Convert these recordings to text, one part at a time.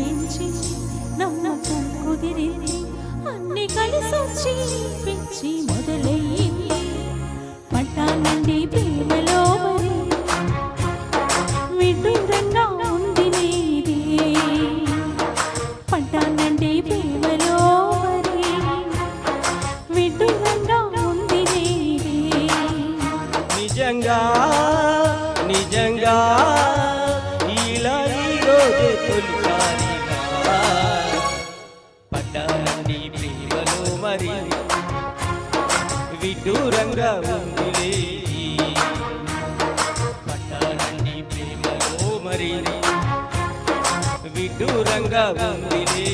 పెంచి నమ్మకం కుదిరింది అన్ని కలిసొచ్చి పెంచి మొదలయ్యింది పట్టానండి ప్రేమలో మరి విడ్డూరంగా ఉంది నీది పట్టానండి ప్రేమలో మరి విడ్డూరంగా ఉంది నీది నిజంగా నిజంగా ఇలా ఈరోజే తొలిసారిగా పడ్డానండి ప్రేమలో మరి విడ్డూరంగా ఉందిలే పడ్డానండి ప్రేమలో మరి విడ్డూరంగా ఉందిలే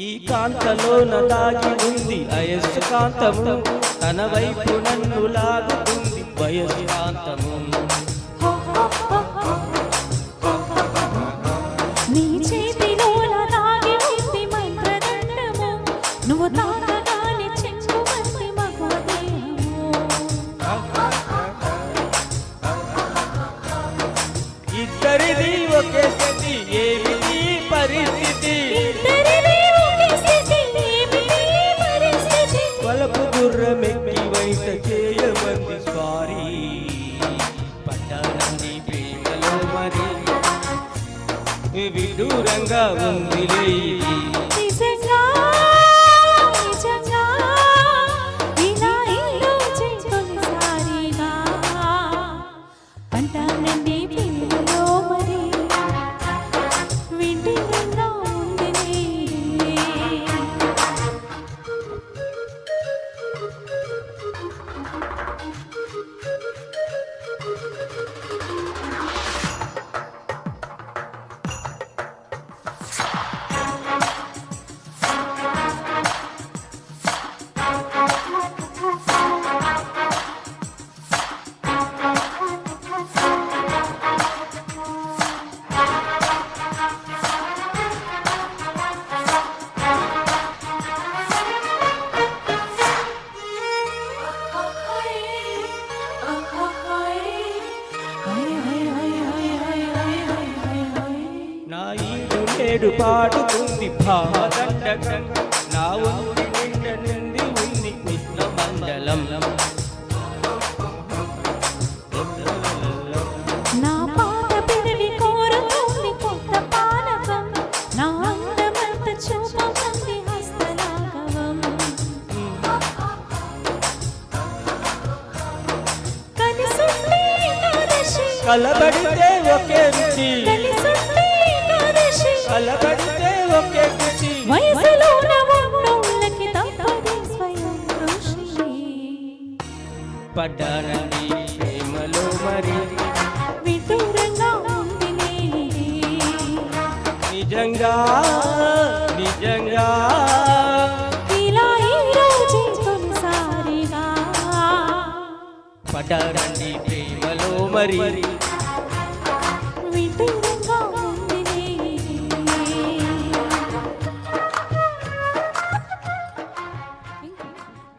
ఈ కాంతలోన దాగి ఉంది అయస్సు కాంతము తన వైపు నన్ను లాగుతుంది వయస్సు కాంతము నీ చేతిలోన దాగి ఉంది మంత్రదండము నువ్వు తాకగానే చెంగుమంది మగోదేహము ఇద్దరిది ఒకే స్థితి ఏమిటి పరిస్థితి వలపు గుర్రమెక్కి వైట చేయమంది స్వారీ పడ్డానండి ప్రేమలో మరి విదూరంగా ఉందిలే నిజంగా నిజంగా ఇలా ఇల్లు చేతొలిసారిగా పడ్డానండి ప్రేమలో మరి విడ్డూరంగా ఉంది నీది నా ఈడు నేడు పాడుతుంది భావదండకం నా ఒంటి నిండ నిండి ఉంది కృష్ణ మండలం నా పాత పెదవి కోరుతుంది కొత్త పానకం నా అందమంత చూపమంది హస్తలాఘవం కలిసుంటే ఏకాదశి కలబడితే ఒకే రుచి కలిసుంటే ఏకాదశి కలబడితే ఒకే రుచి వయసులోన ఉన్నోళ్ళకి తప్పది స్వయం కృషి పడ్డానండి ప్రేమలో మరి విదూరంగా ఉంది నీది నిజంగా నిజంగా ఇలా ఈరోజే తొలిసారిగా పడ్డానండి ప్రేమలో మరి విదూరంగా